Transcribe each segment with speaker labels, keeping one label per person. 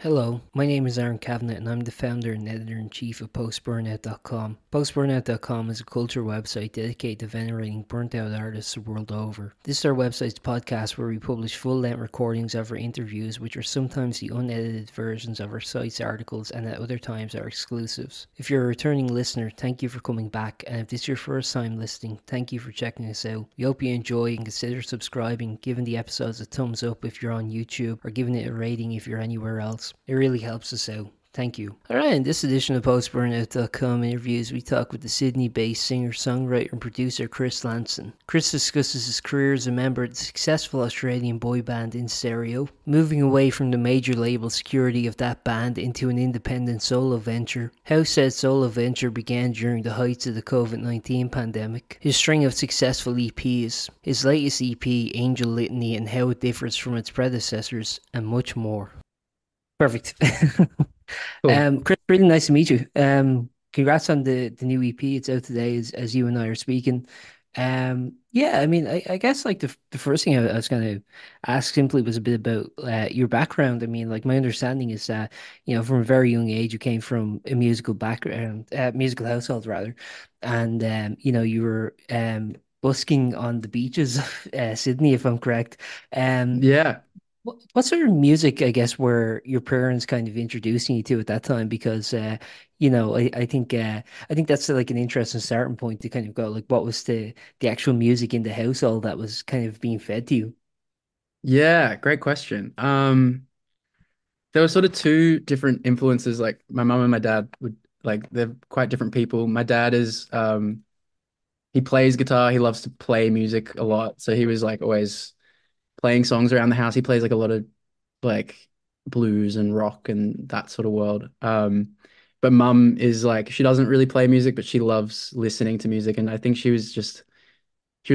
Speaker 1: Hello, my name is Aaron Kavanagh and I'm the founder and editor-in-chief of Post-Burnout.com. Post-Burnout.com is a culture website dedicated to venerating burnt-out artists the world over. This is our website's podcast where we publish full-length recordings of our interviews, which are sometimes the unedited versions of our site's articles and at other times are exclusives. If you're a returning listener, thank you for coming back, and if this is your first time listening, thank you for checking us out. We hope you enjoy and consider subscribing, giving the episodes a thumbs up if you're on YouTube, or giving it a rating if you're anywhere else. It really helps us out. Thank you. Alright, in this edition of PostBurnout.com interviews, we talk with the Sydney-based singer-songwriter and producer Chris Lanzon. Chris discusses his career as a member of the successful Australian boy band In Stereo, moving away from the major label security of that band into an independent solo venture, how said solo venture began during the heights of the COVID-19 pandemic, his string of successful EPs, his latest EP, Angel Litany, and how it differs from its predecessors, and much more. Perfect.
Speaker 2: Cool.
Speaker 1: Chris, really nice to meet you. Congrats on the new EP. It's out today as you and I are speaking. Yeah, I mean, I guess like the first thing I was going to ask simply was a bit about your background. I mean, like my understanding is that, from a very young age, you came from a musical background, musical household rather, and you were busking on the beaches of Sydney, if I'm correct. Um,
Speaker 2: Yeah.
Speaker 1: what sort of music, I guess, were your parents kind of introducing you to at that time? Because, I think that's like an interesting starting point to kind of go like, what was the actual music in the household that was kind of being fed to you?
Speaker 2: Yeah, great question. There were sort of two different influences. Like my mum and my dad would like they're quite different people. My dad is he plays guitar, he loves to play music a lot. So he was like always playing songs around the house. He plays like a lot of like blues and rock and that sort of world. But mum is like she doesn't really play music, but she loves listening to music. And I think she was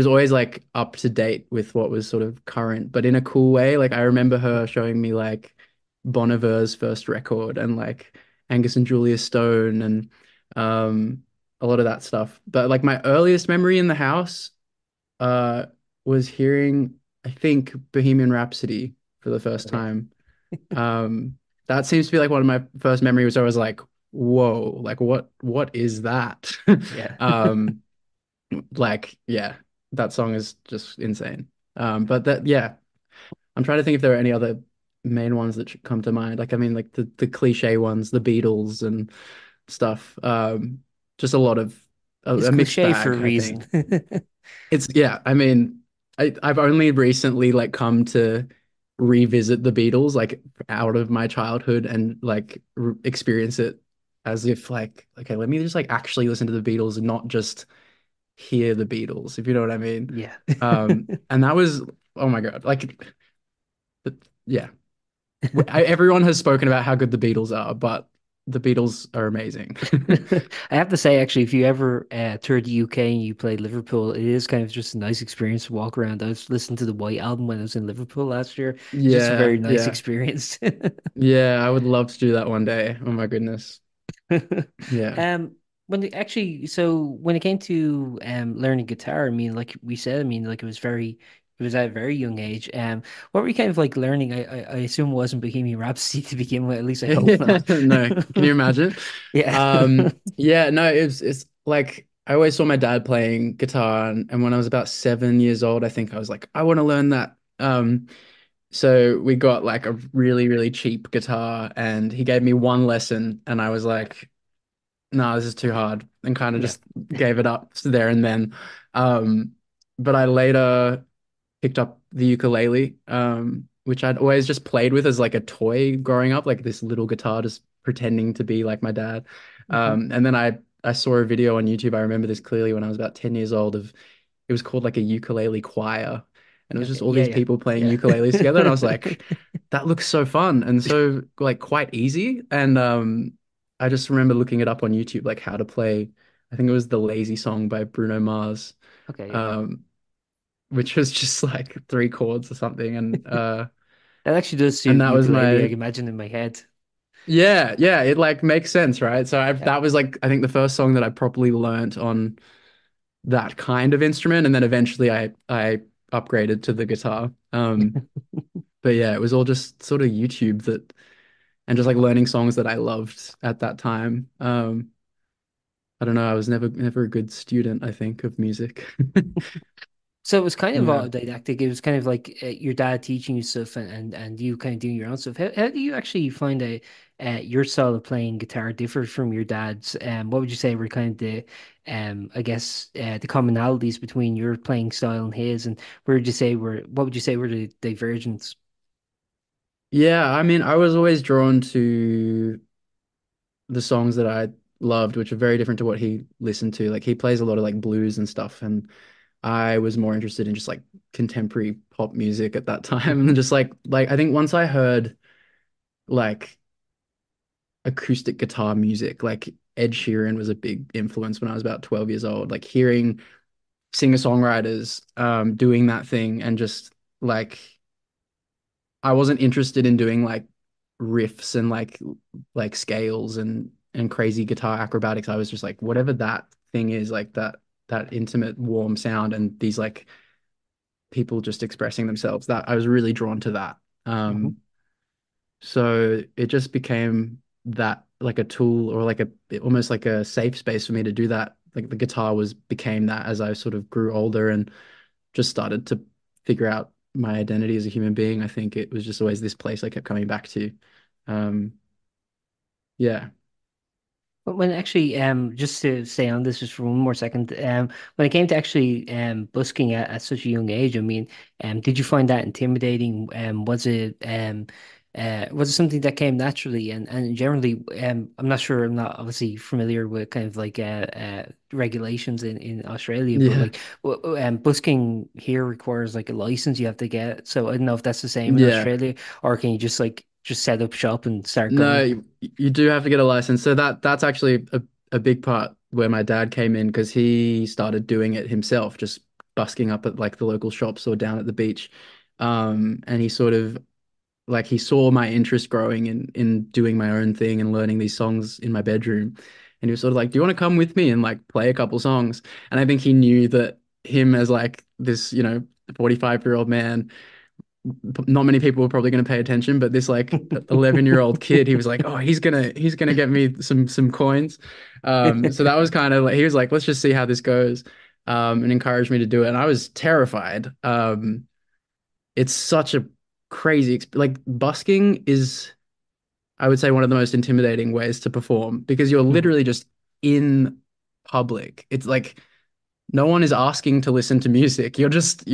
Speaker 2: always like up to date with what was sort of current, but in a cool way. Like I remember her showing me like Bon Iver's first record and like Angus and Julia Stone and um a lot of that stuff. But like my earliest memory in the house uh was hearing I think Bohemian Rhapsody for the first
Speaker 1: Okay.
Speaker 2: time. That seems to be like one of my first memories where I was like, whoa, like what is that?
Speaker 1: Yeah.
Speaker 2: Um like yeah, that song is just insane. But that yeah, I'm trying to think if there are any other main ones that should come to mind. Like I mean, like the cliche ones, the Beatles and stuff. Just a lot of
Speaker 1: It's
Speaker 2: a mixed
Speaker 1: cliche for a
Speaker 2: bag, I
Speaker 1: reason.
Speaker 2: think. It's yeah, I mean, I've only recently like come to revisit the Beatles like out of my childhood and like experience it as if like okay, let me just like actually listen to the Beatles and not just hear the Beatles, if you know what I mean.
Speaker 1: Yeah.
Speaker 2: And that was, oh my God, like, yeah, everyone has spoken about how good the Beatles are, but the Beatles are amazing.
Speaker 1: I have to say, actually, if you ever toured the UK and you played Liverpool, it is kind of just a nice experience to walk around. I was listening to the White Album when I was in Liverpool last year. Just a
Speaker 2: Yeah,
Speaker 1: very nice
Speaker 2: yeah,
Speaker 1: experience.
Speaker 2: yeah. I would love to do that one day. Oh my goodness. Yeah.
Speaker 1: When it came to learning guitar, I mean, like we said, I mean, like it was at a very young age. What were you kind of like learning? I assume it wasn't Bohemian Rhapsody to begin with. At least I hope not.
Speaker 2: No, can you imagine?
Speaker 1: Yeah.
Speaker 2: Yeah, no, it's like I always saw my dad playing guitar, and when I was about 7 years old, I think I was like, I want to learn that. So we got like a really, really cheap guitar, and he gave me one lesson, and I was like, no, this is too hard, and kind of
Speaker 1: Yeah.
Speaker 2: just gave it up there and then. Um, but I later picked up the ukulele, which I'd always just played with as like a toy growing up, like this little guitar, just pretending to be like my dad.
Speaker 1: Mhm.
Speaker 2: And then I saw a video on YouTube. I remember this clearly when I was about 10 years old of it was called like a ukulele choir. And it was just
Speaker 1: Okay.
Speaker 2: all
Speaker 1: Yeah,
Speaker 2: these
Speaker 1: yeah.
Speaker 2: people playing
Speaker 1: Yeah.
Speaker 2: ukuleles together. And I was like, that looks so fun and so like quite easy. And I just remember looking it up on YouTube, like how to play, I think it was the Lazy Song by Bruno Mars.
Speaker 1: Okay, yeah.
Speaker 2: Um, which was just like three chords or something.
Speaker 1: That actually does
Speaker 2: And
Speaker 1: suit
Speaker 2: that was
Speaker 1: ukulele, I
Speaker 2: my
Speaker 1: can imagine in my head.
Speaker 2: yeah, it like makes sense, right? So I
Speaker 1: Yeah.
Speaker 2: that was like I think the first song that I properly learnt on that kind of instrument, and then eventually I upgraded to the guitar. But yeah, it was all just sort of YouTube that and just like learning songs that I loved at that time. I don't know, I was never a good student, I think, of music.
Speaker 1: So it was kind of
Speaker 2: Yeah.
Speaker 1: autodidactic. It was kind of like your dad teaching you stuff and you kind of doing your own stuff. How do you actually find your style of playing guitar differs from your dad's? What would you say were kind of the I guess the commonalities between your playing style and his, and where would you say were what would you say were the divergence?
Speaker 2: Yeah, I mean, I was always drawn to the songs that I loved, which are very different to what he listened to. Like he plays a lot of like blues and stuff, and I was more interested in just like contemporary pop music at that time. And just like I think once I heard like acoustic guitar music, like Ed Sheeran was a big influence when I was about 12 years old. Like hearing singer-songwriters doing that thing and just like I wasn't interested in doing like riffs and like scales and crazy guitar acrobatics. I was just like whatever that thing is, like that intimate warm sound and these like people just expressing themselves. That I was really drawn to that.
Speaker 1: Mhm.
Speaker 2: Um so it just became that like a tool or like a almost like a safe space for me to do that. Like the guitar was became that as I sort of grew older and just started to figure out my identity as a human being. I think it was just always this place I kept coming back to. Um, yeah,
Speaker 1: But when actually, just to stay on this just for one more second, when it came to actually busking at such a young age, I mean, did you find that intimidating? Was it something that came naturally? And generally, I'm not sure. I'm not obviously familiar with kind of like regulations in Australia, but
Speaker 2: yeah,
Speaker 1: like, busking here requires like a license you have to get. So I don't know if that's the same in
Speaker 2: yeah.
Speaker 1: Australia, or can you just like just set up shop and start
Speaker 2: No,
Speaker 1: going?
Speaker 2: you do have to get a license. So that's actually a big part where my dad came in because he started doing it himself, just busking up at like the local shops or down at the beach. And he sort of like he saw my interest growing in doing my own thing and learning these songs in my bedroom. And he was sort of like, "Do you want to come with me and like play a couple songs?" And I think he knew that him as like this, 45-year-old man, not many people were probably going to pay attention, but this like 11-year-old kid, he was like, "Oh, he's gonna get me some coins." So that was kind of like he was like, "Let's just see how this goes," and encouraged me to do it. And I was terrified. It's such a crazy like busking is I would say one of the most intimidating ways to perform because you're literally just in public. It's like no one is asking to listen to music. You're just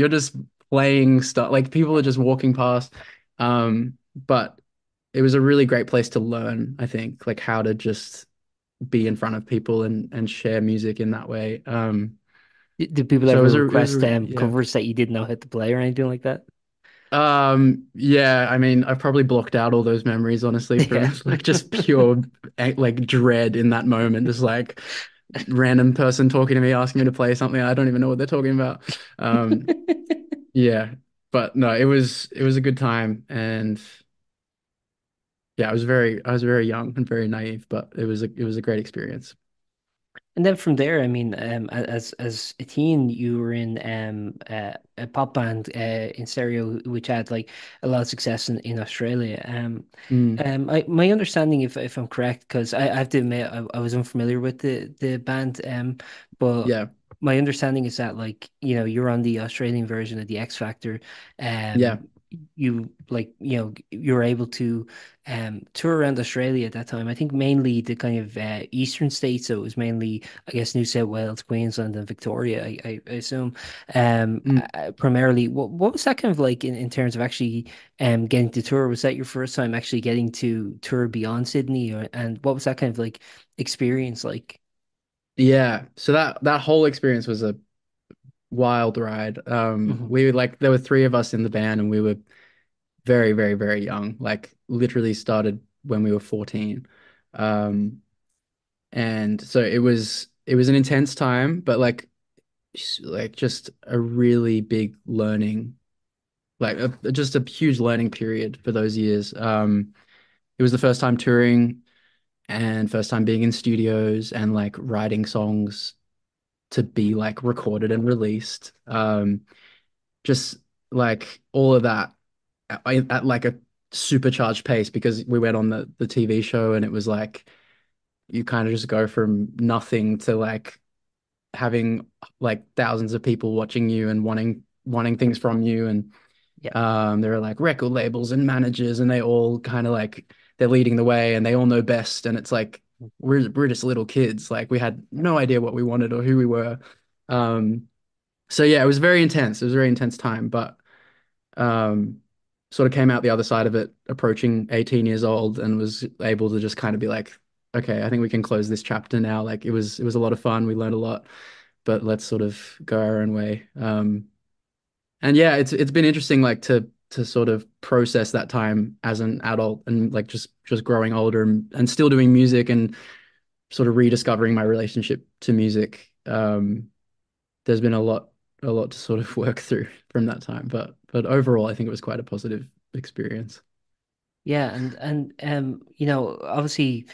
Speaker 2: playing stuff. Like people are just walking past. But it was a really great place to learn, I think, like how to just be in front of people and share music in that way.
Speaker 1: Did people
Speaker 2: So
Speaker 1: ever
Speaker 2: it was
Speaker 1: request
Speaker 2: yeah.
Speaker 1: covers that you didn't know how to play or anything like that?
Speaker 2: Yeah, I mean, I've probably blocked out all those memories, honestly, from
Speaker 1: Yeah.
Speaker 2: like just pure like dread in that moment, just like random person talking to me, asking me to play something I don't even know what they're talking about. Yeah, but no, it was a good time, and yeah, I was very young and very naive, but it was a great experience.
Speaker 1: And then from there, I mean, as a teen, you were in a pop band in stereo, which had like a lot of success in Australia.
Speaker 2: Mm,
Speaker 1: My understanding, if I'm correct, because I have to admit I was unfamiliar with the band, but
Speaker 2: yeah,
Speaker 1: my understanding is that like you're on the Australian version of the X Factor,
Speaker 2: yeah,
Speaker 1: um, you like you were able to tour around Australia at that time. I think mainly the kind of eastern states, so it was mainly I guess New South Wales, Queensland, and Victoria. I assume.
Speaker 2: mm,
Speaker 1: Primarily, what was that kind of like in terms of actually getting to tour? Was that your first time actually getting to tour beyond Sydney, and what was that kind of like experience like?
Speaker 2: yeah. So that whole experience was a wild ride.
Speaker 1: Hmm.
Speaker 2: We like there were three of us in the band, and we were very, very, very young. Like literally started when we were 14. Um, and so it was an intense time, but like just a really big learning, like just a huge learning period for those years. It was the first time touring and first time being in studios and like writing songs to be like recorded and released. Just like all of that at like a supercharged pace because we went on the TV show and it was like you kind of just go from nothing to like having like thousands of people watching you and wanting things from you. And
Speaker 1: Yeah.
Speaker 2: there are like record labels and managers and they all kind of like they're leading the way and they all know best. And it's like we're just little kids. Like we had no idea what we wanted or who we were. Um, so yeah, it was very intense. It was a very intense time, but um, sort of came out the other side of it, approaching 18 years old, and was able to just kind of be like, okay, I think we can close this chapter now. Like it was a lot of fun. We learned a lot, but let's sort of go our own way. And yeah, it's been interesting, like to sort of process that time as an adult and like just growing older and still doing music and sort of rediscovering my relationship to music. There's been a lot to sort of work through from that time, but overall, I think it was quite a positive experience.
Speaker 1: Yeah, obviously,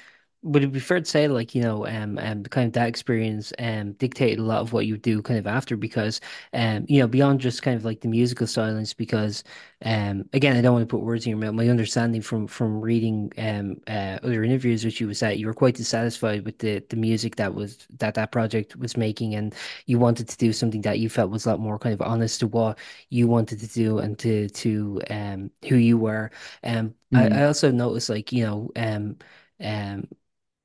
Speaker 1: would it be fair to say like, kind of that experience dictated a lot of what you do kind of after because beyond just kind of like the musical silence because again, I don't want to put words in your mouth. My understanding from reading other interviews with you was that you were quite dissatisfied with the music that project was making and you wanted to do something that you felt was a lot more kind of honest to what you wanted to do and to who you were. I
Speaker 2: Mm,
Speaker 1: also noticed like, um,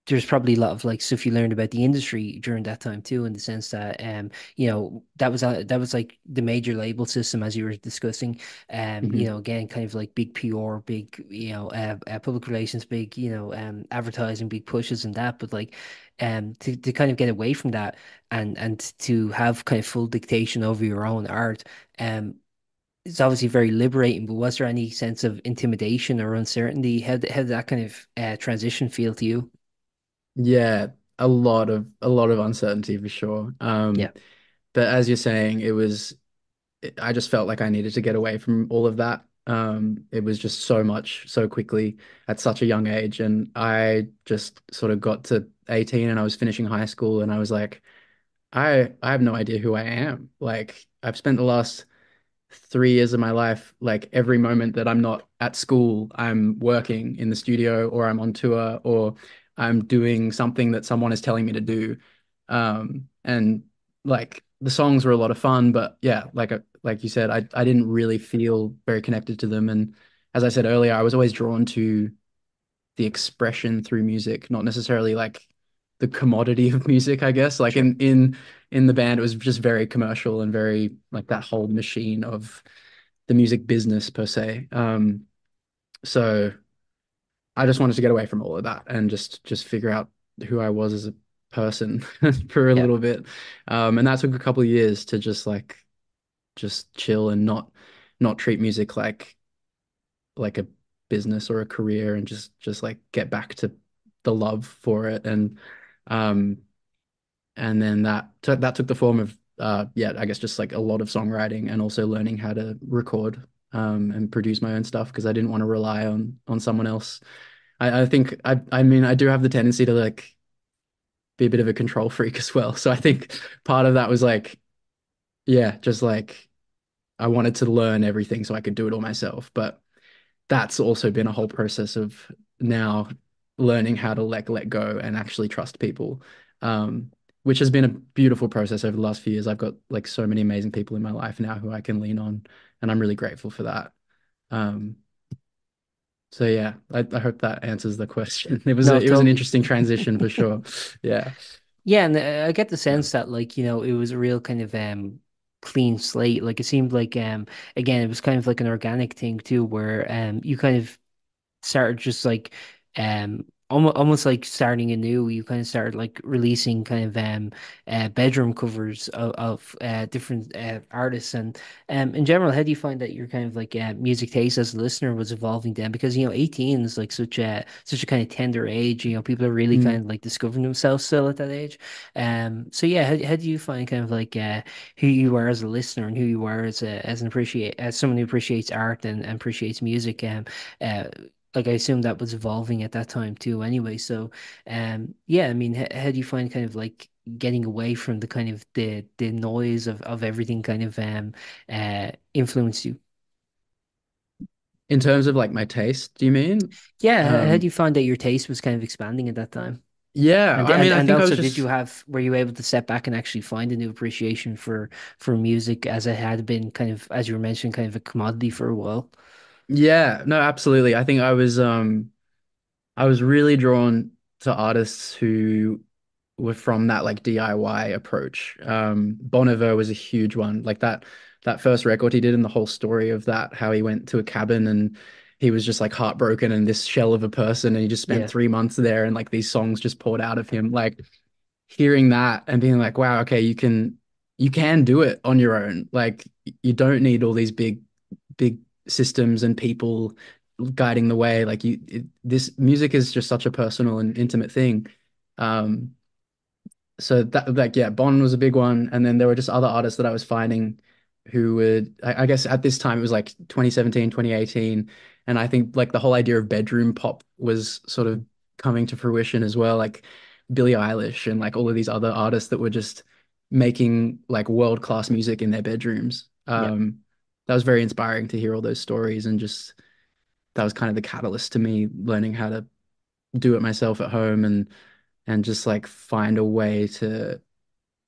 Speaker 1: there's probably a lot of like stuff you learned about the industry during that time too, in the sense that that was like the major label system as you were discussing.
Speaker 2: mhm.
Speaker 1: Again, kind of like big PR, big public relations, big advertising, big pushes and that. But like to kind of get away from that and to have kind of full dictation over your own art. Um, it's obviously very liberating, but was there any sense of intimidation or uncertainty? How did that kind of transition feel to you?
Speaker 2: Yeah, a lot of uncertainty for sure.
Speaker 1: Yeah,
Speaker 2: But as you're saying, I just felt like I needed to get away from all of that. It was just so much so quickly at such a young age, and I just sort of got to 18 and I was finishing high school, and I was like, I have no idea who I am. Like I've spent the last 3 years of my life, like every moment that I'm not at school, I'm working in the studio or I'm on tour or I'm doing something that someone is telling me to do. And like the songs were a lot of fun, but yeah, like you said, I didn't really feel very connected to them. And as I said earlier, I was always drawn to the expression through music, not necessarily like the commodity of music, I guess. Like
Speaker 1: sure.
Speaker 2: in the band, it was just very commercial and very like that whole machine of the music business per se. So I just wanted to get away from all of that and just figure out who I was as a person for a
Speaker 1: Yeah,
Speaker 2: little bit. And that took a couple of years to just chill and not treat music like a business or a career and just like get back to the love for it. Um and then that took the form of yeah, I guess just like a lot of songwriting and also learning how to record and produce my own stuff because I didn't want to rely on someone else. I think I mean I do have the tendency to like be a bit of a control freak as well. So I think part of that was like yeah, just like I wanted to learn everything so I could do it all myself. But that's also been a whole process of now learning how to let go and actually trust people, which has been a beautiful process over the last few years. I've got like so many amazing people in my life now who I can lean on, and I'm really grateful for that. Um, so yeah, I hope that answers the question.
Speaker 1: no,
Speaker 2: It was an
Speaker 1: totally.
Speaker 2: interesting transition for sure. Yeah.
Speaker 1: Yeah, and I get the
Speaker 2: Yeah.
Speaker 1: sense that like, it was a real kind of clean slate. Like it seemed like again, it was kind of like an organic thing too, where you kind of started just like almost like starting anew. You kind of started like releasing kind of bedroom covers of different artists. And in general, how do you find that your kind of like music taste as a listener was evolving then? Because 18 is like such a kind of tender age. People are really kind
Speaker 2: Mm.
Speaker 1: of like discovering themselves still at that age. So yeah, how do you find kind of like who you are as a listener and who you are as someone who appreciates art and appreciates music? Uh, like I assume that was evolving at that time too anyway. So yeah, I mean how do you find kind of like getting away from the kind of the noise of everything kind of influenced you?
Speaker 2: In terms of like my taste, do you mean?
Speaker 1: Yeah, how do
Speaker 2: Um,
Speaker 1: you find that your taste was kind of expanding at that time?
Speaker 2: yeah,
Speaker 1: And
Speaker 2: I
Speaker 1: and
Speaker 2: mean, I
Speaker 1: and
Speaker 2: think I was
Speaker 1: also, did you
Speaker 2: just,
Speaker 1: have were you able to step back and actually find a new appreciation for music as it had been kind of, as you were mentioning, kind of a commodity for a while?
Speaker 2: yeah, no, absolutely. I think I was really drawn to artists who were from that like DIY approach. Bon Iver was a huge one. Like that first record he did, and the whole story of that, how he went to a cabin and he was just like heartbroken and this shell of a person, and he just spent
Speaker 1: Yeah,
Speaker 2: 3 months there, and like these songs just poured out of him. Like hearing that and being like, wow, okay, you can do it on your own. Like you don't need all these big systems and people guiding the way. Like this music is just such a personal and intimate thing. Um, so that like yeah, Bond was a big one, and then there were just other artists that I was finding who would I guess at this time it was like 2017, 2018, and I think like the whole idea of bedroom pop was sort of coming to fruition as well, like Billie Eilish and like all of these other artists that were just making like world-class music in their bedrooms.
Speaker 1: yeah.
Speaker 2: That was very inspiring to hear all those stories, and just that was kind of the catalyst to me learning how to do it myself at home, and just like find a way to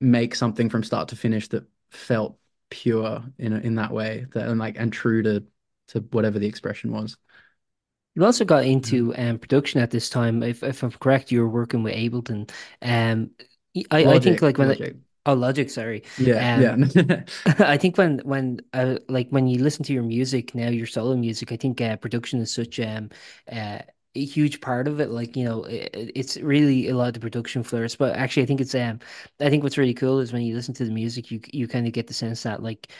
Speaker 2: make something from start to finish that felt pure in that way, that and like and true to whatever the expression was.
Speaker 1: You also got
Speaker 2: Mhm.
Speaker 1: into production at this time. If I'm correct, you were working with Ableton. Um, I think
Speaker 2: Logic,
Speaker 1: like
Speaker 2: logic.
Speaker 1: oh, Logic, sorry.
Speaker 2: Yeah, yeah.
Speaker 1: Um, I think when you listen to your music now, your solo music, I think production is such uh, a huge part of it. Like, it's really a lot of the production floors. But actually, I think what's really cool is when you listen to the music, you kind of get the sense that like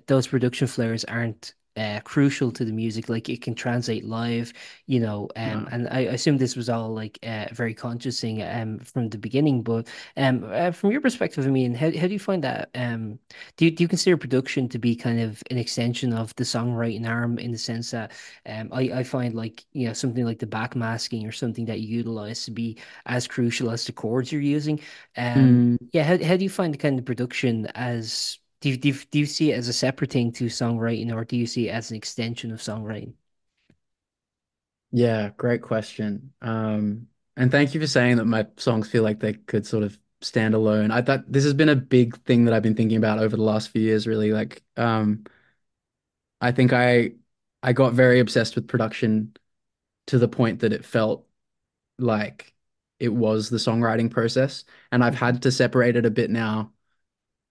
Speaker 1: those production flares aren't crucial to the music. Like it can translate live,
Speaker 2: No.
Speaker 1: and I assume this was all like a very conscious thing from the beginning. But from your perspective, I mean, how do you find that? Do you consider production to be kind of an extension of the songwriting arm, in the sense that I find like, something like the backmasking or something that you utilize to be as crucial as the chords you're using.
Speaker 2: Mm,
Speaker 1: Yeah, how do you find the kind of production as do you see it as a separate thing to songwriting, or do you see it as an extension of songwriting?
Speaker 2: yeah, great question. And thank you for saying that my songs feel like they could sort of stand alone. I thought this has been a big thing that I've been thinking about over the last few years, really. Like, I think I got very obsessed with production to the point that it felt like it was the songwriting process. And I've
Speaker 1: Mhm.
Speaker 2: had to separate it a bit now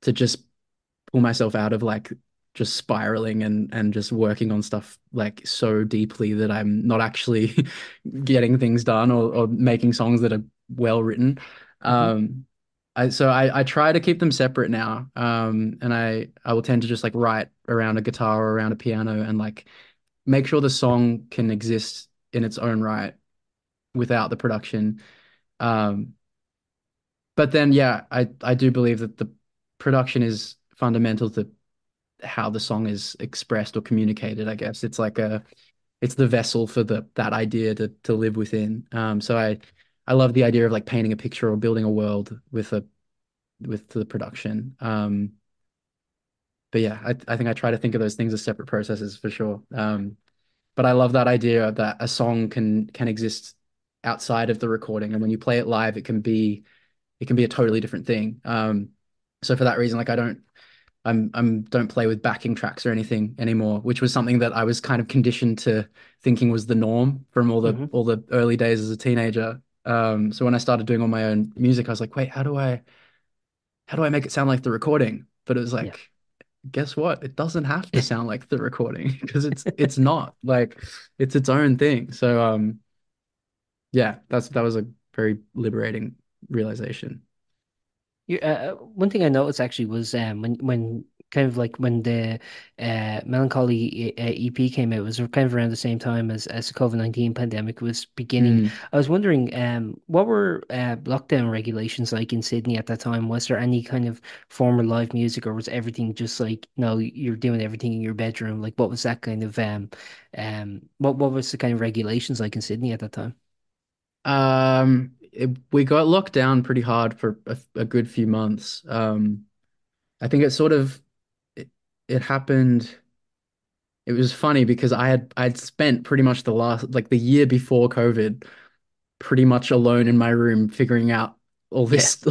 Speaker 2: to just pull myself out of like just spiraling and just working on stuff like so deeply that I'm not actually getting things done, or making songs that are well written.
Speaker 1: Mhm.
Speaker 2: I try to keep them separate now. And I will tend to just like write around a guitar or around a piano, and like make sure the song can exist in its own right without the production. Um, but then, yeah, I do believe that the production is fundamental to how the song is expressed or communicated. I guess it's the vessel for that idea to live within. So I love the idea of like painting a picture or building a world with the production. But yeah, I think I try to think of those things as separate processes for sure. But I love that idea that a song can exist outside of the recording, and when you play it live, it can be a totally different thing. So for that reason, like I'm don't play with backing tracks or anything anymore, which was something that I was kind of conditioned to thinking was the norm from
Speaker 1: Mhm.
Speaker 2: all the early days as a teenager. So when I started doing all my own music, I was like, wait, how do I make it sound like the recording? But it was
Speaker 1: Yeah.
Speaker 2: like, guess what? It doesn't have to sound like the recording because it's not like it's its own thing. So yeah, that was a very liberating realization.
Speaker 1: One thing I noticed actually was when kind of like when the Melancholy EP came out, it was kind of around the same time as the COVID-19 pandemic was beginning.
Speaker 2: Mm.
Speaker 1: I was wondering, what were lockdown regulations like in Sydney at that time? Was there any kind of formal live music, or was everything just like, no, you're doing everything in your bedroom? Like, what was that kind of what was the kind of regulations like in Sydney at that time?
Speaker 2: We got locked down pretty hard for a good few months. I think it sort of it, it happened. it was funny because I'd spent pretty much the year before COVID pretty much alone in my room figuring out all
Speaker 1: Yeah.
Speaker 2: this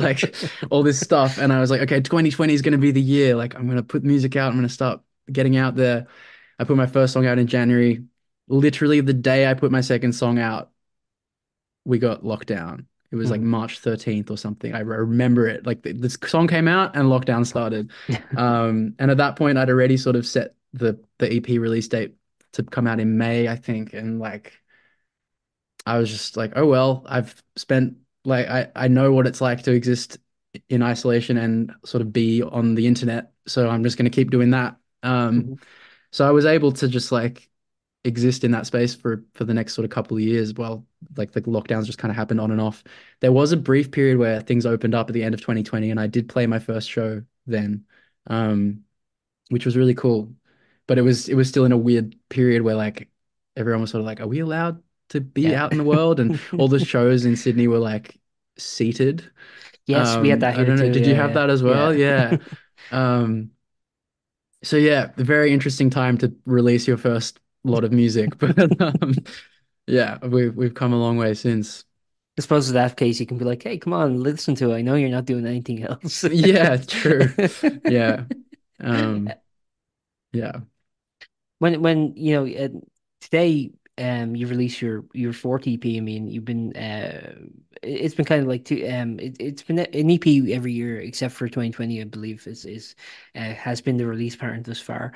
Speaker 2: all this stuff, and I was like, okay, 2020 is going to be the year. Like, I'm going to put music out. I'm going to start getting out there. I put my first song out in January. Literally the day I put my second song out, we got locked down. It was like
Speaker 1: Mhm.
Speaker 2: March 13th or something. I remember it. Like, this song came out and lockdown started. And at that point, I'd already sort of set the EP release date to come out in May, I think. And like, I was just like, oh well, I've spent like I know what it's like to exist in isolation and sort of be on the internet. So I'm just going to keep doing that.
Speaker 1: Mhm.
Speaker 2: So I was able to just like exist in that space for the next sort of couple of years while like the lockdowns just kind of happened on and off. There was a brief period where things opened up at the end of 2020, and I did play my first show then, um, which was really cool. But it was still in a weird period where like everyone was sort of like, "Are we allowed to be
Speaker 1: Yeah.
Speaker 2: out in the world?" And all the shows in Sydney were like seated.
Speaker 1: Yes, we had that
Speaker 2: I
Speaker 1: here
Speaker 2: don't know.
Speaker 1: too.
Speaker 2: Did you have
Speaker 1: Yeah,
Speaker 2: that as well?
Speaker 1: yeah.
Speaker 2: Yeah. Um, so yeah, a very interesting time to release your first lot of music, but yeah, we've come a long way since.
Speaker 1: I suppose in that case, you can be like, "Hey, come on, listen to it. I know you're not doing anything else."
Speaker 2: Yeah, true. Yeah. Um, yeah,
Speaker 1: When today you release your fourth EP. I mean, you've been it's been kind of like two it's been an EP every year except for 2020, I believe is has been the release pattern thus far.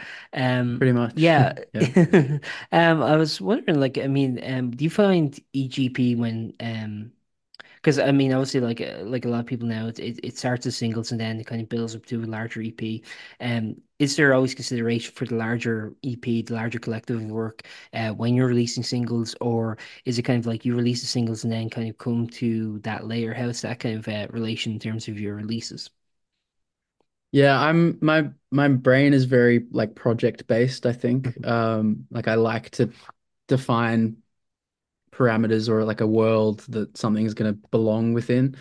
Speaker 2: pretty much.
Speaker 1: Yeah.
Speaker 2: Yeah.
Speaker 1: I was wondering, like, I mean, do you find each EP when because I mean, obviously, like a lot of people now, it starts as singles and then it kind of builds up to a larger EP. Is there always consideration for the larger EP, the larger collective of work, when you're releasing singles, or is it kind of like you release the singles and then kind of come to that layer? How's that kind of relation in terms of your releases?
Speaker 2: Yeah, my brain is very like project based, I think.
Speaker 1: Mhm.
Speaker 2: Like I like to define parameters or like a world that something's going to belong within.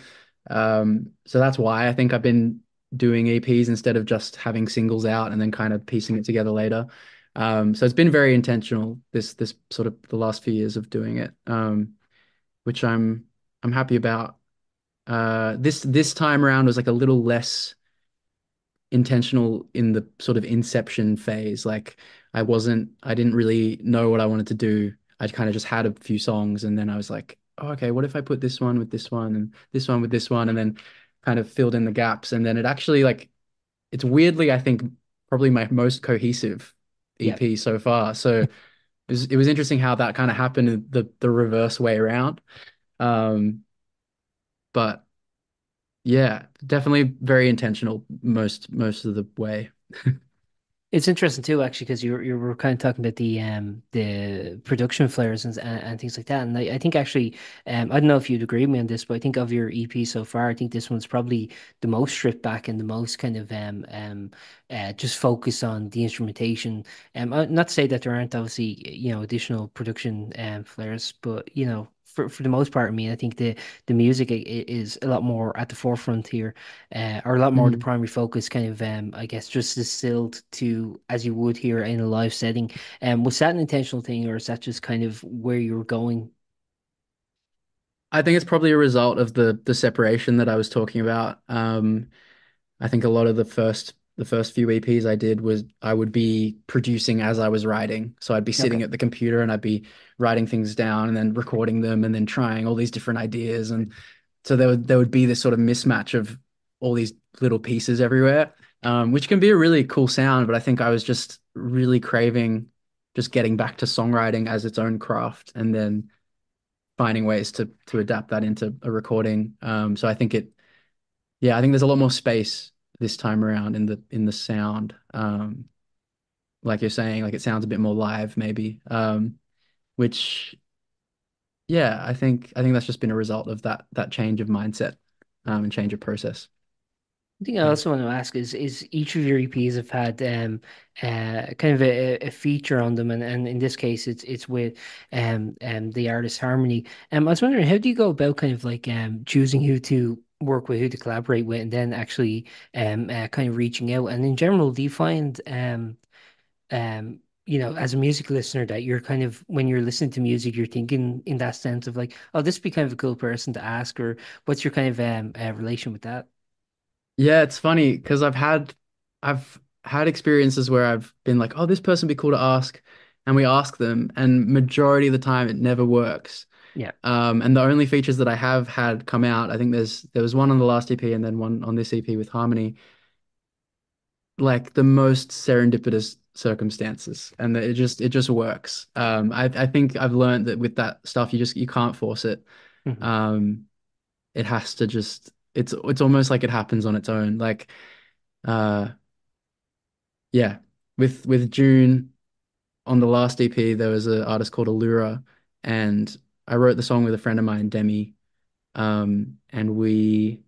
Speaker 2: So that's why I think I've been doing EPs instead of just having singles out and then kind of piecing it together later. So it's been very intentional this sort of the last few years of doing it, which I'm happy about. This time around was like a little less intentional in the sort of inception phase. Like I didn't really know what I wanted to do. I kind of just had a few songs and then I was like, oh, okay, what if I put this one with this one and this one with this one and then kind of filled in the gaps. And then it actually like, it's weirdly, I think, probably my most cohesive
Speaker 1: Yeah.
Speaker 2: EP so far. So it was interesting how that kind of happened the reverse way around. Um, but yeah, definitely very intentional most of the way.
Speaker 1: It's interesting too, actually, because you were kind of talking about the production flares and things like that, and I think actually I don't know if you'd agree with me on this, but I think of your EP so far, I think this one's probably the most stripped back and the most kind of just focus on the instrumentation. Not to say that there aren't obviously additional production flares, but for the most part, I mean, I think the music is a lot more at the forefront here, or a lot more the
Speaker 2: Mhm.
Speaker 1: primary focus, kind of I guess just distilled to as you would hear in a live setting. Was that an intentional thing, or is that just kind of where you were going?
Speaker 2: I think it's probably a result of the separation that I was talking about. I think a lot of the first few EPs I did was I would be producing as I was writing. So I'd be
Speaker 1: Okay.
Speaker 2: sitting at the computer and I'd be writing things down and then recording them and then trying all these different ideas. And so there would be this sort of mismatch of all these little pieces everywhere, which can be a really cool sound. But I think I was just really craving just getting back to songwriting as its own craft and then finding ways to adapt that into a recording. So I think yeah, I think there's a lot more space this time around in the sound. Like you're saying, like it sounds a bit more live, maybe. Which yeah, I think that's just been a result of that change of mindset, and change of process.
Speaker 1: I think I
Speaker 2: Yeah.
Speaker 1: also want to ask is each of your EPs have had kind of a feature on them, and in this case it's with the artist Harmony. I was wondering, how do you go about kind of like choosing who to work with, who to collaborate with, and then actually kind of reaching out? And in general, do you find as a music listener, that you're kind of, when you're listening to music, you're thinking in that sense of like, oh, this would be kind of a cool person to ask, or what's your kind of relation with that?
Speaker 2: Yeah, it's funny because I've had experiences where I've been like, oh, this person would be cool to ask, and we ask them, and majority of the time it never works.
Speaker 1: Yeah.
Speaker 2: And the only features that I have had come out, I think there was one on the last EP and then one on this EP with Harmony, like the most serendipitous circumstances, and it just works. I think I've learned that with that stuff, you can't force it.
Speaker 1: Hmm.
Speaker 2: Um, it has to just it's almost like it happens on its own. Like uh yeah, with June on the last EP, there was an artist called Allura, and I wrote the song with a friend of mine, Demi. And we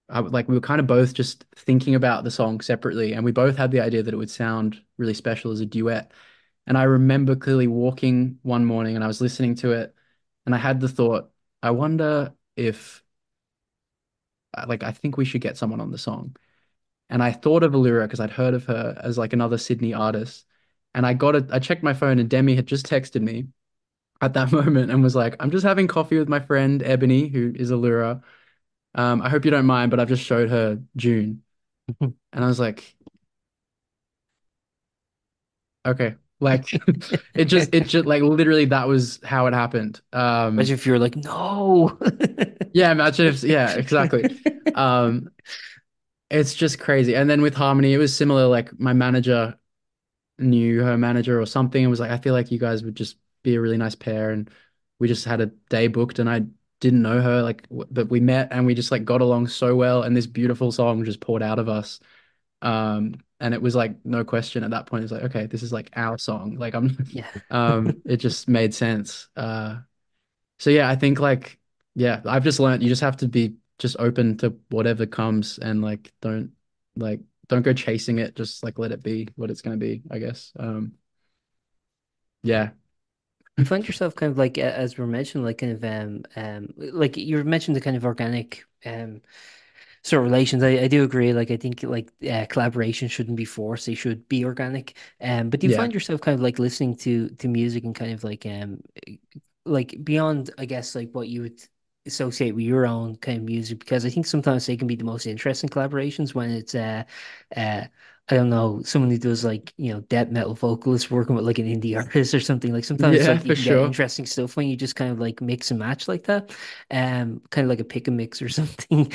Speaker 2: were kind of both just thinking about the song separately, and we both had the idea that it would sound really special as a duet. And I remember clearly walking one morning and I was listening to it, and I had the thought, I wonder if like I think we should get someone on the song. And I thought of Allura because I'd heard of her as like another Sydney artist. And I checked my phone and Demi had just texted me at that moment and was like, I'm just having coffee with my friend Ebony, who is Allura. I hope you don't mind, but I've just showed her June. And I was like, okay. Like it just like literally that was how it happened.
Speaker 1: Imagine if you're like, no.
Speaker 2: Yeah, imagine if yeah, exactly. Um, it's just crazy. And then with Harmony, it was similar. Like my manager knew her manager or something and was like, I feel like you guys would just be a really nice pair. And we just had a day booked and I didn't know her, like, but we met and we just like got along so well. And this beautiful song just poured out of us. And it was like, no question at that point. It's like, okay, this is like our song. Like
Speaker 1: Yeah.
Speaker 2: it just made sense. So yeah, I think like, yeah, I've just learned you just have to be just open to whatever comes and like don't go chasing it. Just like let it be what it's gonna be, I guess. Yeah.
Speaker 1: You find yourself kind of like, as we mentioned, like kind of like you mentioned the kind of organic sort of relations. I do agree. Like I think like collaboration shouldn't be forced; they should be organic. But do you
Speaker 2: Yeah.
Speaker 1: find yourself kind of like listening to music and kind of like beyond, I guess, like what you would associate with your own kind of music? Because I think sometimes they can be the most interesting collaborations when it's uh I don't know, someone who does like, death metal vocalist working with like an indie artist or something. Like sometimes
Speaker 2: Yeah,
Speaker 1: like you
Speaker 2: for
Speaker 1: can get
Speaker 2: sure.
Speaker 1: interesting stuff when you just kind of like mix and match like that. Kind of like a pick and mix or something.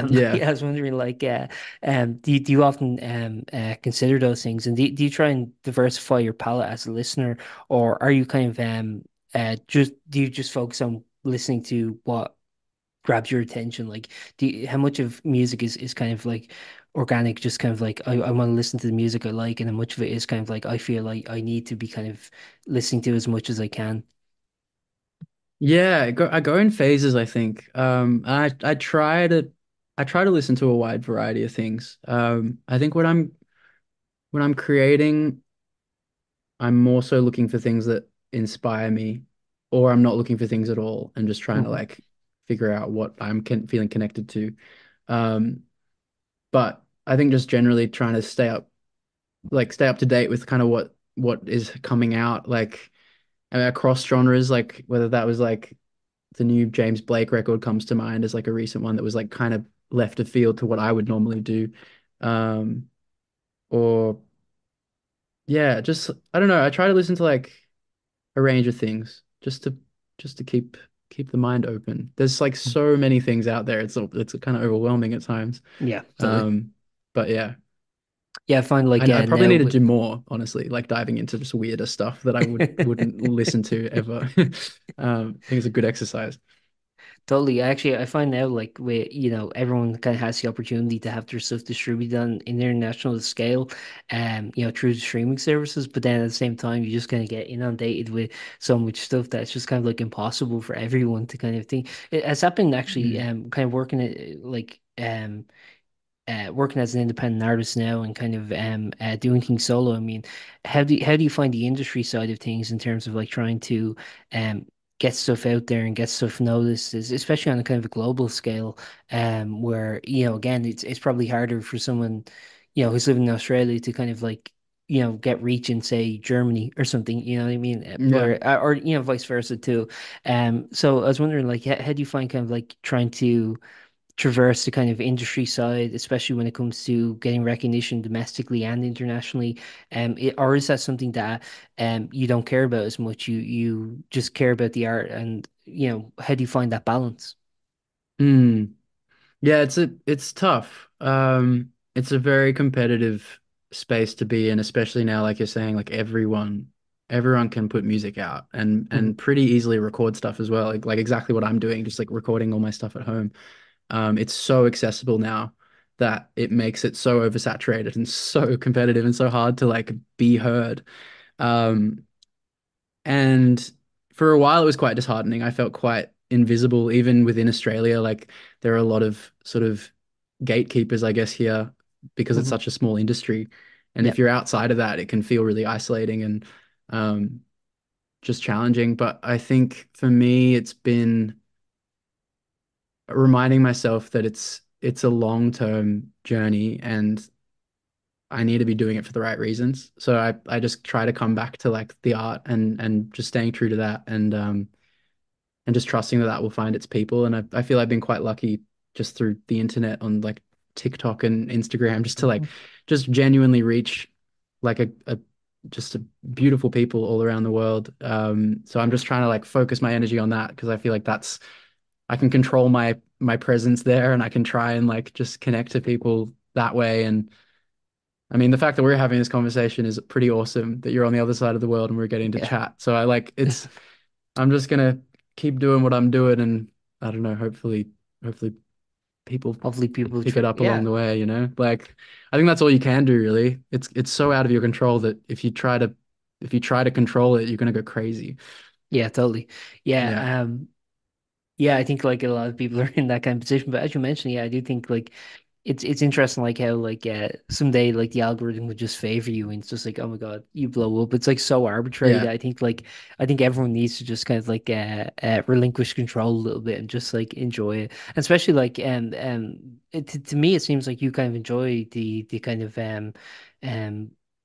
Speaker 2: Yeah.
Speaker 1: Yeah, I was wondering like do you often consider those things, and do you try and diversify your palette as a listener, or are you kind of just do you just focus on listening to what grabs your attention? Like, how much of music is kind of like organic, just kind of like I want to listen to the music I like, and how much of it is kind of like I feel like I need to be kind of listening to as much as I can?
Speaker 2: Yeah, I go in phases, I think. I try to listen to a wide variety of things. I think when I'm creating, I'm more so looking for things that inspire me, or I'm not looking for things at all and just trying to
Speaker 1: Mhm.
Speaker 2: like figure out what feeling connected to. Um, but I think just generally trying to stay up to date with kind of what is coming out, like across genres, like whether that was like the new James Blake record comes to mind as like a recent one that was like kind of left of field to what I would normally do. Um, or yeah, just I don't know. I try to listen to like a range of things just to keep the mind open. There's like so many things out there. It's kind of overwhelming at times.
Speaker 1: Yeah, totally.
Speaker 2: Um, but yeah,
Speaker 1: Yeah, I find
Speaker 2: I
Speaker 1: like
Speaker 2: know I probably
Speaker 1: now
Speaker 2: need to
Speaker 1: with
Speaker 2: do more, honestly, like diving into just weirder stuff that I wouldn't listen to ever. I think it's a good exercise.
Speaker 1: Totally. Actually, I find now like with, everyone kind of has the opportunity to have their stuff distributed on an international scale, through the streaming services. But then at the same time, you just kind of get inundated with so much stuff that's just kind of like impossible for everyone to kind of think. Has that been actually
Speaker 2: Mhm.
Speaker 1: kind of working it like working as an independent artist now and kind of doing things solo? I mean, how do you find the industry side of things in terms of like trying to um get stuff out there and get stuff noticed, especially on a kind of a global scale, where again it's probably harder for someone who's living in Australia to kind of like get reach in say Germany or something, you know what I mean?
Speaker 2: Yeah.
Speaker 1: Or vice versa too. So I was wondering like how do you find kind of like trying to traverse the kind of industry side, especially when it comes to getting recognition domestically and internationally? Or is that something that you don't care about as much? You just care about the art, and how do you find that balance?
Speaker 2: Mm. Yeah, it's tough. It's a very competitive space to be in, especially now, like you're saying, like everyone can put music out
Speaker 1: Mhm.
Speaker 2: and pretty easily record stuff as well. Like exactly what I'm doing, just like recording all my stuff at home. It's so accessible now that it makes it so oversaturated and so competitive and so hard to like be heard. Um, and for a while, it was quite disheartening. I felt quite invisible, even within Australia. Like there are a lot of sort of gatekeepers, I guess, here because it's
Speaker 1: Mhm.
Speaker 2: such a small industry. And
Speaker 1: Yeah.
Speaker 2: if you're outside of that, it can feel really isolating and um, just challenging. But I think for me, it's been reminding myself that it's a long-term journey and I need to be doing it for the right reasons. So I just try to come back to like the art and just staying true to that and just trusting that that will find its people. And I feel I've been quite lucky just through the internet on like TikTok and Instagram just to like
Speaker 1: Mhm.
Speaker 2: just genuinely reach like a just a beautiful people all around the world. So I'm just trying to like focus my energy on that because I feel like that's I can control my presence there and I can try and like just connect to people that way. And I mean, the fact that we're having this conversation is pretty awesome that you're on the other side of the world and we're getting to
Speaker 1: Yeah.
Speaker 2: chat. So I like I'm just gonna keep doing what I'm doing and I don't know, hopefully people
Speaker 1: Hopefully people
Speaker 2: pick it up along
Speaker 1: yeah.
Speaker 2: the way, you know? Like I think that's all you can do really. It's so out of your control that if you try to control it, you're gonna go crazy.
Speaker 1: Yeah, totally.
Speaker 2: Yeah.
Speaker 1: Yeah. Yeah, I think like a lot of people are in that kind of position. But as you mentioned, yeah, I do think like it's interesting like how like someday like the algorithm would just favor you and it's just like, oh my God, you blow up. It's like so arbitrary
Speaker 2: Yeah.
Speaker 1: that I think everyone needs to just kind of like relinquish control a little bit and just like enjoy it. And especially like to me it seems like you kind of enjoy the kind of um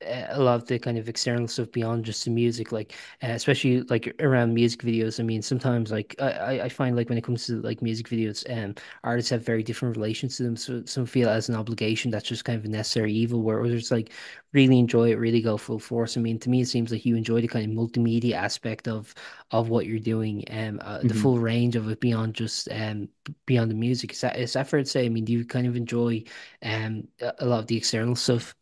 Speaker 1: a lot of the kind of external stuff beyond just the music, like especially like around music videos. I mean, sometimes like I find like when it comes to like music videos, artists have very different relations to them. So some feel as an obligation that's just kind of a necessary evil, where others like really enjoy it, really go full force. I mean, to me, it seems like you enjoy the kind of multimedia aspect of what you're doing, the
Speaker 2: Mhm.
Speaker 1: full range of it beyond just beyond the music. Is that fair to say? I mean, do you kind of enjoy a lot of the external stuff?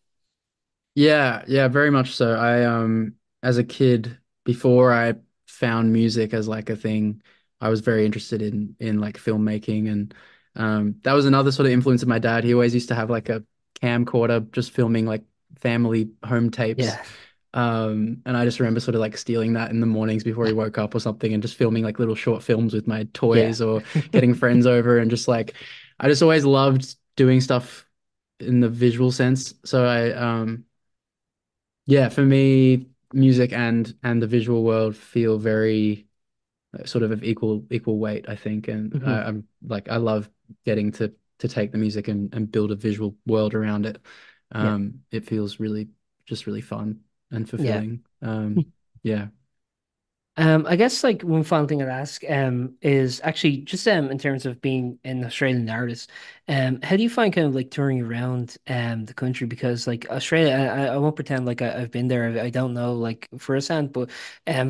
Speaker 2: Yeah, yeah, very much so. I as a kid, before I found music as like a thing, I was very interested in like filmmaking and that was another sort of influence of my dad. He always used to have like a camcorder just filming like family home tapes.
Speaker 1: Yeah,
Speaker 2: And I just remember sort of like stealing that in the mornings before he woke up or something and just filming like little short films with my
Speaker 1: yeah.
Speaker 2: toys or getting friends over and just like I just always loved doing stuff in the visual sense. So I yeah, for me, music and the visual world feel very sort of equal weight, I think. And
Speaker 1: Hmm.
Speaker 2: I'm like I love getting to take the music and build a visual world around it.
Speaker 1: Yeah.
Speaker 2: It feels really just really fun and
Speaker 1: Yeah.
Speaker 2: fulfilling. Yeah.
Speaker 1: I guess like one final thing I'd ask is actually just in terms of being an Australian artist, how do you find kind of like touring around the country? Because like Australia, I won't pretend like I've been there. I don't know like firsthand, but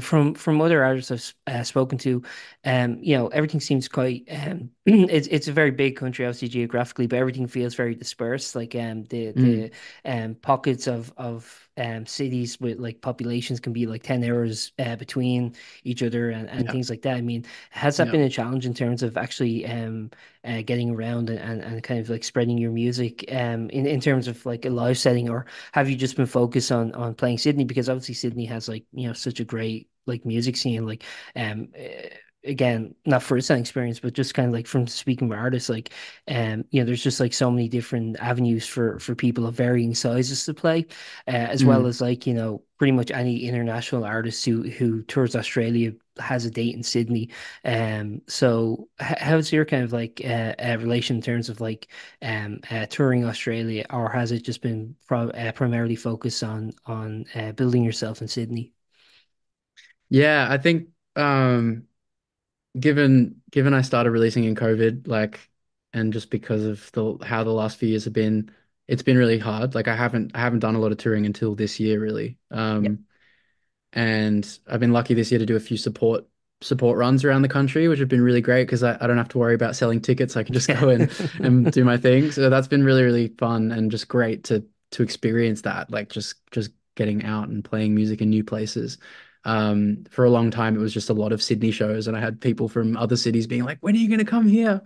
Speaker 1: from other artists I've spoken to, everything seems quite it's a very big country, obviously geographically, but everything feels very dispersed. Like the
Speaker 2: Mm,
Speaker 1: pockets of cities with like populations can be like 10 hours between each other and
Speaker 2: yeah.
Speaker 1: things like that. I mean, has that
Speaker 2: Yeah.
Speaker 1: been a challenge in terms of actually getting around and kind of like spreading your music in terms of like a live setting, or have you just been focused on playing Sydney? Because obviously Sydney has like, such a great like music scene. Like again, not first-hand experience, but just kind of like from speaking with artists, like there's just like so many different avenues for people of varying sizes to play, as well
Speaker 2: Mm.
Speaker 1: as like, pretty much any international artist who tours Australia has a date in Sydney. So how's your kind of like relation in terms of like touring Australia, or has it just been primarily focused on building yourself in Sydney?
Speaker 2: Yeah, I think given I started releasing in COVID, like, and just because of the how the last few years have been, it's been really hard. Like I haven't done a lot of touring until this year, really.
Speaker 1: Yeah.
Speaker 2: And I've been lucky this year to do a few support runs around the country, which have been really great because I don't have to worry about selling tickets. I can just
Speaker 1: Yeah.
Speaker 2: go in and do my thing. So that's been really, really fun and just great to experience that, like just getting out and playing music in new places. For a long time, it was just a lot of Sydney shows, and I had people from other cities being like, "When are you going to come here?"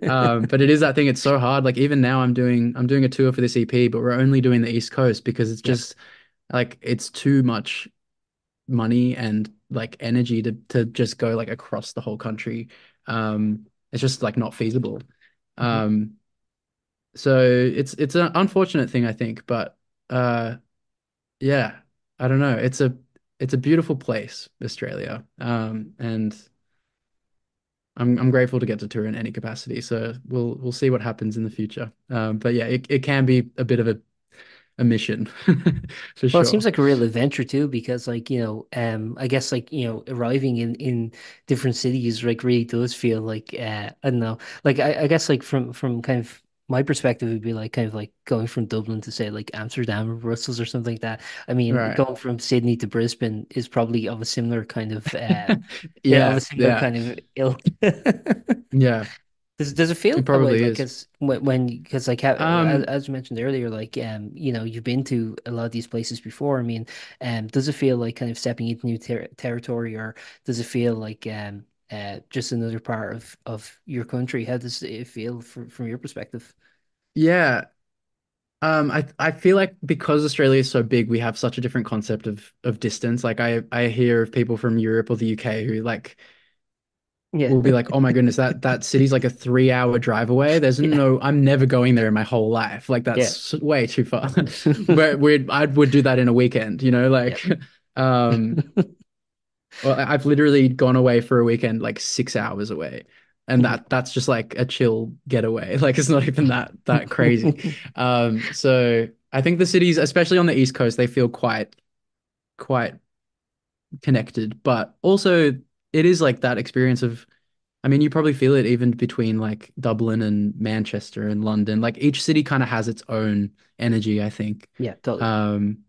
Speaker 2: But it is that thing. It's so hard. Like even now, I'm doing a tour for this EP, but we're only doing the East Coast because it's
Speaker 1: Yeah.
Speaker 2: just like it's too much money and like energy to just go like across the whole country. It's just like not feasible.
Speaker 1: Mhm.
Speaker 2: Um, so it's an unfortunate thing, I think, but uh, yeah, I don't know. It's a beautiful place, Australia. And I'm grateful to get to tour in any capacity. So we'll see what happens in the future. But yeah, it can be a bit of a mission for
Speaker 1: Well, it seems
Speaker 2: sure.
Speaker 1: like a real adventure too, because like, I guess like, arriving in different cities like really does feel like I don't know. Like I guess like from kind of my perspective, it would be like kind of like going from Dublin to say like Amsterdam or Brussels or something like that. I mean,
Speaker 2: Right.
Speaker 1: going from Sydney to Brisbane is probably of a similar kind of of a
Speaker 2: Yeah,
Speaker 1: similar
Speaker 2: yeah,
Speaker 1: kind of ilk.
Speaker 2: yeah.
Speaker 1: Does it feel
Speaker 2: It
Speaker 1: that way?
Speaker 2: probably
Speaker 1: Like,
Speaker 2: is.
Speaker 1: because when because like
Speaker 2: Um,
Speaker 1: as you mentioned earlier, like you've been to a lot of these places before. I mean, does it feel like kind of stepping into new territory, or does it feel like just another part of your country? How does it feel from your perspective?
Speaker 2: yeah. I feel like because Australia is so big, we have such a different concept of distance. Like I hear of people from Europe or the UK who like
Speaker 1: Yeah,
Speaker 2: will be like, "Oh my goodness, that city's like a 3 hour drive away.
Speaker 1: yeah,
Speaker 2: I'm never going there in my whole life. Like
Speaker 1: yeah,
Speaker 2: that's way too far." But I would do that in a weekend,
Speaker 1: yeah.
Speaker 2: like, um, well, I've literally gone away for a weekend like 6 hours away. And
Speaker 1: Mhm.
Speaker 2: that's just like a chill getaway. Like it's not even that crazy. So I think the cities, especially on the East Coast, they feel quite connected. But also it is like that experience of, I mean, you probably feel it even between like Dublin and Manchester and London. Like each city kind of has its own energy, I think.
Speaker 1: Yeah, totally.
Speaker 2: Um,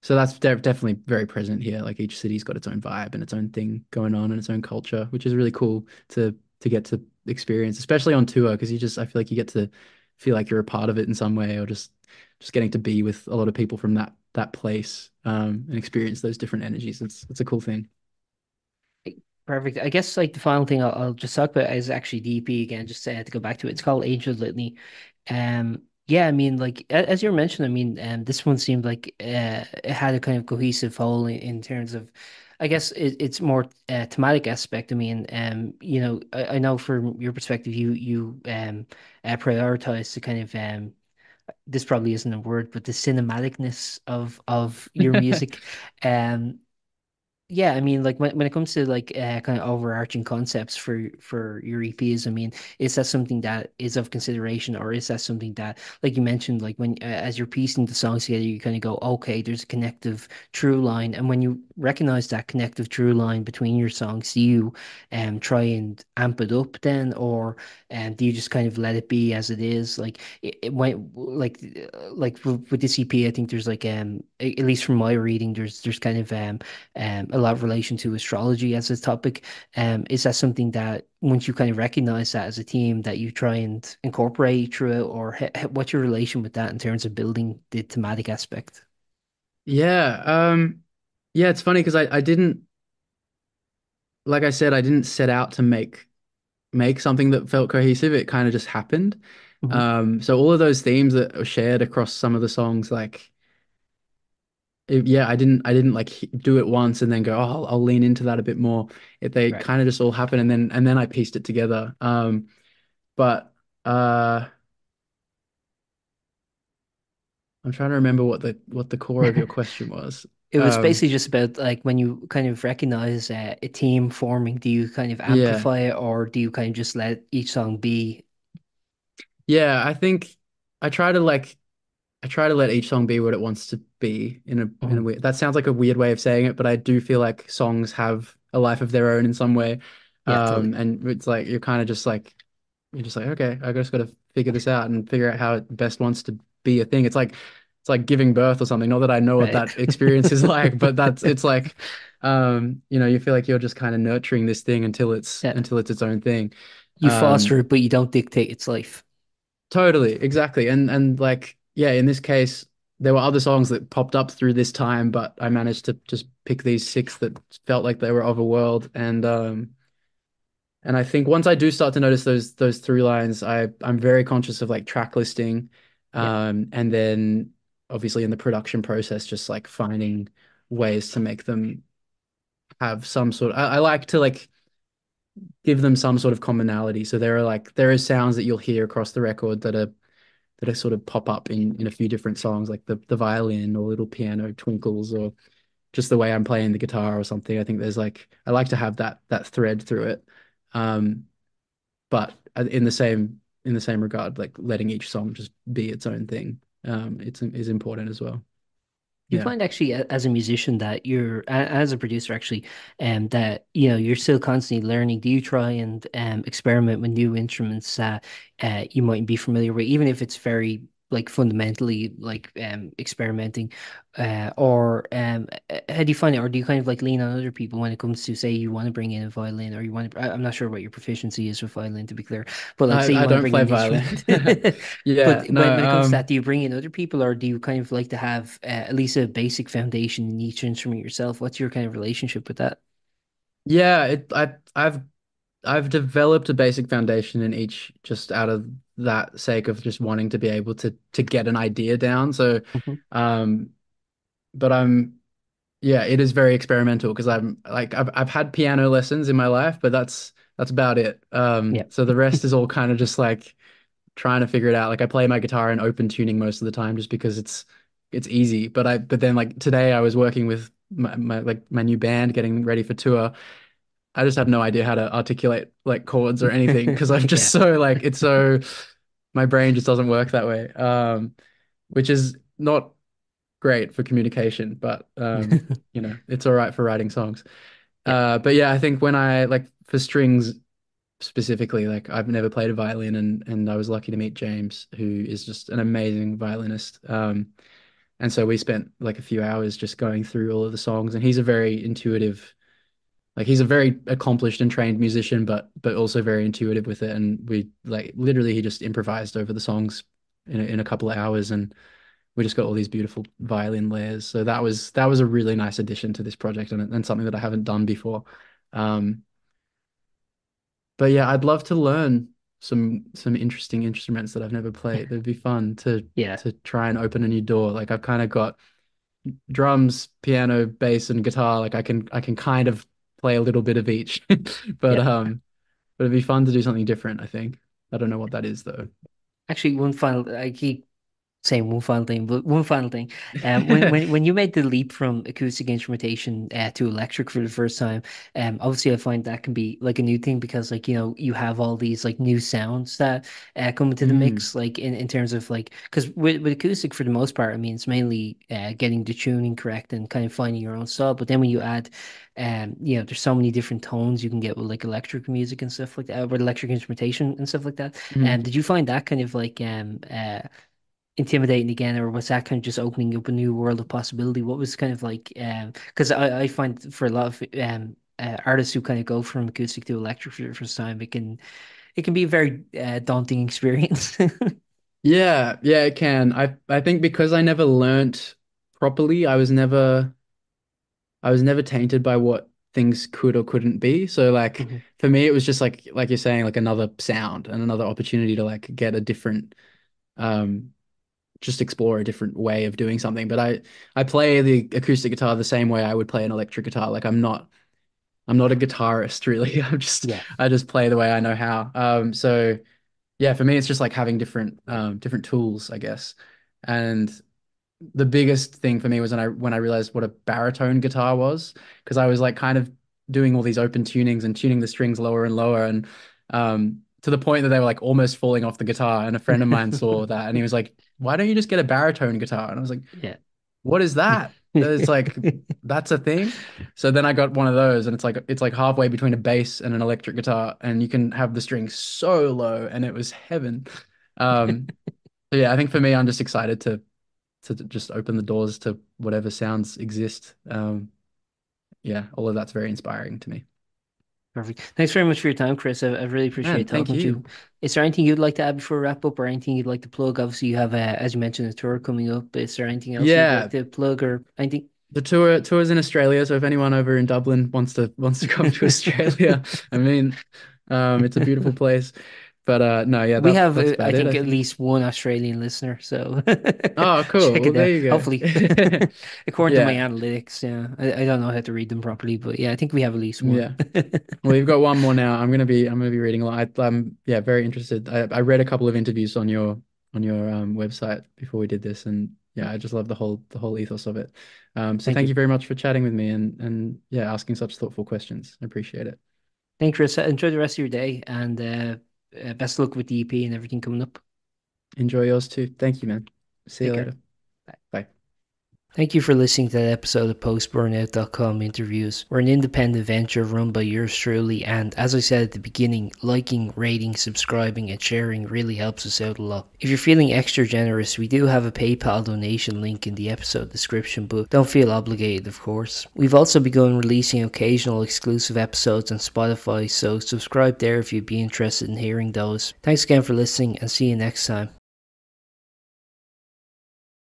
Speaker 2: so that's definitely very present here. Like each city's got its own vibe and its own thing going on and its own culture, which is really cool to get to experience, especially on tour, because I feel like you get to feel like you're a part of it in some way, or just getting to be with a lot of people from that place, and experience those different energies. It's a cool thing.
Speaker 1: Perfect. I guess like the final thing I'll just talk about is actually DP again, just to go back to it. It's called Angel Litany. Yeah, I mean, like as you were mentioning, I mean, this one seemed like it had a kind of cohesive whole in terms of, I guess it's more thematic aspect. I mean, I know from your perspective, you prioritize the kind of this probably isn't a word, but the cinematicness of your music. Um, yeah, I mean, like when it comes to like kind of overarching concepts for your EPs, I mean, is that something that is of consideration, or is that something that, like you mentioned, like when as you're piecing the songs together, you kind of go, okay, there's a connective through line, and when you recognize that connective through line between your songs, do you try and amp it up then, or do you just kind of let it be as it is? Like it when like with this EP, I think there's like at least from my reading, there's kind of a lot of relation to astrology as a topic. Is that something that once you kind of recognize that as a team that you try and incorporate through it, or what's your relation with that in terms of building the thematic aspect?
Speaker 2: Yeah, yeah, it's funny because I didn't, like I said, I didn't set out to make something that felt cohesive. It kind of just happened.
Speaker 1: Hmm.
Speaker 2: So all of those themes that are shared across some of the songs, like yeah, I didn't like do it once and then go, oh, I'll lean into that a bit more. They
Speaker 1: Right.
Speaker 2: kind of just all happen, and then I pieced it together. But I'm trying to remember what the core of your question was.
Speaker 1: It was
Speaker 2: Um,
Speaker 1: basically just about like when you kind of recognize a team forming, do you kind of
Speaker 2: yeah,
Speaker 1: amplify it or do you kind of just let each song be?
Speaker 2: yeah, I think I try to like I try to let each song be what it wants to be in a
Speaker 1: Mhm.
Speaker 2: weird. That sounds like a weird way of saying it, but I do feel like songs have a life of their own in some way.
Speaker 1: Yeah, totally.
Speaker 2: And it's like you're kind of just like you're just like, okay, I just got to figure this out and figure out how it best wants to be a thing. It's like giving birth or something. Not that I know what
Speaker 1: Right.
Speaker 2: that experience is like, but that's it's like you feel like you're just kind of nurturing this thing until it's
Speaker 1: Yeah.
Speaker 2: until it's its own thing.
Speaker 1: You
Speaker 2: Um,
Speaker 1: foster it, but you don't dictate its life.
Speaker 2: Totally, exactly. And like, yeah, in this case, there were other songs that popped up through this time, but I managed to just pick these six that felt like they were of a world. And I think once I do start to notice those through lines, I'm very conscious of like track listing.
Speaker 1: Yeah.
Speaker 2: And then obviously in the production process, just like finding ways to make them have some sort I like to like give them some sort of commonality. So there are sounds that you'll hear across the record that are sort of pop up in a few different songs, like the violin or little piano twinkles or just the way I'm playing the guitar or something. I think there's like I like to have that thread through it. Um, but in the same regard, like letting each song just be its own thing, it's is important as well.
Speaker 1: Do you
Speaker 2: Yeah.
Speaker 1: find actually as a musician that as a producer actually, that you're still constantly learning? Do you try and experiment with new instruments that you mightn't be familiar with, even if it's very like fundamentally like experimenting, or how do you find it, or do you kind of like lean on other people when it comes to say you want to bring in a violin, or you want to? I'm not sure what your proficiency is with violin to be clear, but like say you
Speaker 2: I
Speaker 1: want to
Speaker 2: don't
Speaker 1: bring
Speaker 2: play
Speaker 1: in an
Speaker 2: violin.
Speaker 1: instrument.
Speaker 2: Yeah,
Speaker 1: But
Speaker 2: no,
Speaker 1: when it comes to that, do you bring in other people, or do you kind of like to have at least a basic foundation in each instrument yourself? What's your kind of relationship with that?
Speaker 2: yeah, I've developed a basic foundation in each just out of that sake of just wanting to be able to get an idea down. So,
Speaker 1: Mhm.
Speaker 2: um, but yeah, it is very experimental because I've had piano lessons in my life, but that's about it.
Speaker 1: Yeah.
Speaker 2: So the rest is all kind of just like trying to figure it out. Like I play my guitar in open tuning most of the time just because it's easy. But then like today I was working with my new band getting ready for tour. I just have no idea how to articulate like chords or anything because I'm just
Speaker 1: Yeah.
Speaker 2: so like it's so my brain just doesn't work that way. Which is not great for communication, but it's all right for writing songs.
Speaker 1: Yeah.
Speaker 2: But yeah, I think when I like for strings specifically, like I've never played a violin and I was lucky to meet James, who is just an amazing violinist. And so we spent like a few hours just going through all of the songs, and he's a very intuitive, like he's a very accomplished and trained musician, but also very intuitive with it. And we like literally he just improvised over the songs in a couple of hours, and we just got all these beautiful violin layers. So that was a really nice addition to this project and something that I haven't done before. Um, but yeah, I'd love to learn some interesting instruments that I've never played. It'd be fun to
Speaker 1: Yeah.
Speaker 2: to try and open a new door. Like I've kind of got drums, piano, bass, and guitar. Like I can kind of play a little bit of each. But
Speaker 1: Yeah.
Speaker 2: um but it'd be fun to do something different, I think. I don't know what that is though.
Speaker 1: Actually, one final, I keep saying one final thing, but one final thing. When you made the leap from acoustic instrumentation to electric for the first time, obviously I find that can be like a new thing because like you have all these like new sounds that come into the
Speaker 2: Mm,
Speaker 1: mix, like in terms of like because with acoustic for the most part, I mean it's mainly getting the tuning correct and kind of finding your own style. But then when you add, there's so many different tones you can get with like electric music and stuff like that, with electric instrumentation and stuff like that.
Speaker 2: mm.
Speaker 1: Did you find that kind of like intimidating again, or was that kind of just opening up a new world of possibility? What was kind of like, because I find for a lot of artists who kind of go from acoustic to electric for the first time, it can be a very daunting experience.
Speaker 2: Yeah, yeah, it can. I think because I never learnt properly, I was never tainted by what things could or couldn't be. So like
Speaker 1: Mhm.
Speaker 2: for me it was just like you're saying, like another sound and another opportunity to like get a different um just explore a different way of doing something. But I play the acoustic guitar the same way I would play an electric guitar. Like I'm not a guitarist really.
Speaker 1: Yeah.
Speaker 2: I just play the way I know how. So yeah, for me it's just like having different tools, I guess. And the biggest thing for me was when I realized what a baritone guitar was, because I was like kind of doing all these open tunings and tuning the strings lower and lower, and to the point that they were like almost falling off the guitar. And a friend of mine saw that and he was like, "Why don't you just get a baritone guitar?" And I was like,
Speaker 1: Yeah.
Speaker 2: "What is that?" It's like that's a thing. So then I got one of those, and it's like halfway between a bass and an electric guitar, and you can have the strings so low, and it was heaven. So yeah, I think for me, I'm just excited to just open the doors to whatever sounds exist. Yeah, all of that's very inspiring to me.
Speaker 1: Perfect. Thanks very much for your time, Chris. I really
Speaker 2: Man,
Speaker 1: appreciate
Speaker 2: thank
Speaker 1: talking to
Speaker 2: you.
Speaker 1: you. Is there anything you'd like to add before we wrap up, or anything you'd like to plug? Obviously, you have, as you mentioned, a tour coming up. Is there anything else you'd like
Speaker 2: Yeah,
Speaker 1: to plug or anything?
Speaker 2: the tour's in Australia, so if anyone over in Dublin wants to come to Australia, I mean, it's a beautiful place. But no, yeah,
Speaker 1: We have,
Speaker 2: that's
Speaker 1: I
Speaker 2: about it, I
Speaker 1: think, at
Speaker 2: think.
Speaker 1: least one Australian listener, so
Speaker 2: Oh, cool.
Speaker 1: check
Speaker 2: Well,
Speaker 1: it out.
Speaker 2: there you
Speaker 1: Hopefully,
Speaker 2: go.
Speaker 1: according to my
Speaker 2: Yeah,
Speaker 1: analytics, yeah, I don't know how to read them properly, but yeah, I think we have at least one.
Speaker 2: yeah. Well, you've got one more now. I'm gonna be reading a lot. I'm yeah very interested. I read a couple of interviews on your website before we did this, and yeah, I just love the whole ethos of it. So
Speaker 1: Thank
Speaker 2: thank
Speaker 1: you.
Speaker 2: you very much for chatting with me and yeah, asking such thoughtful questions. I appreciate it.
Speaker 1: Thanks, Chris. Enjoy the rest of your day, and best of luck with the EP and everything coming up.
Speaker 2: Enjoy yours too. Thank you, man. See you
Speaker 1: Take care.
Speaker 2: later. Bye.
Speaker 1: Thank you for listening to that episode of Post-Burnout.com interviews. We're an independent venture run by yours truly, and as I said at the beginning, liking, rating, subscribing, and sharing really helps us out a lot. If you're feeling extra generous, we do have a PayPal donation link in the episode description, but don't feel obligated, of course. We've also begun releasing occasional exclusive episodes on Spotify, so subscribe there if you'd be interested in hearing those. Thanks again for listening, and see you next time.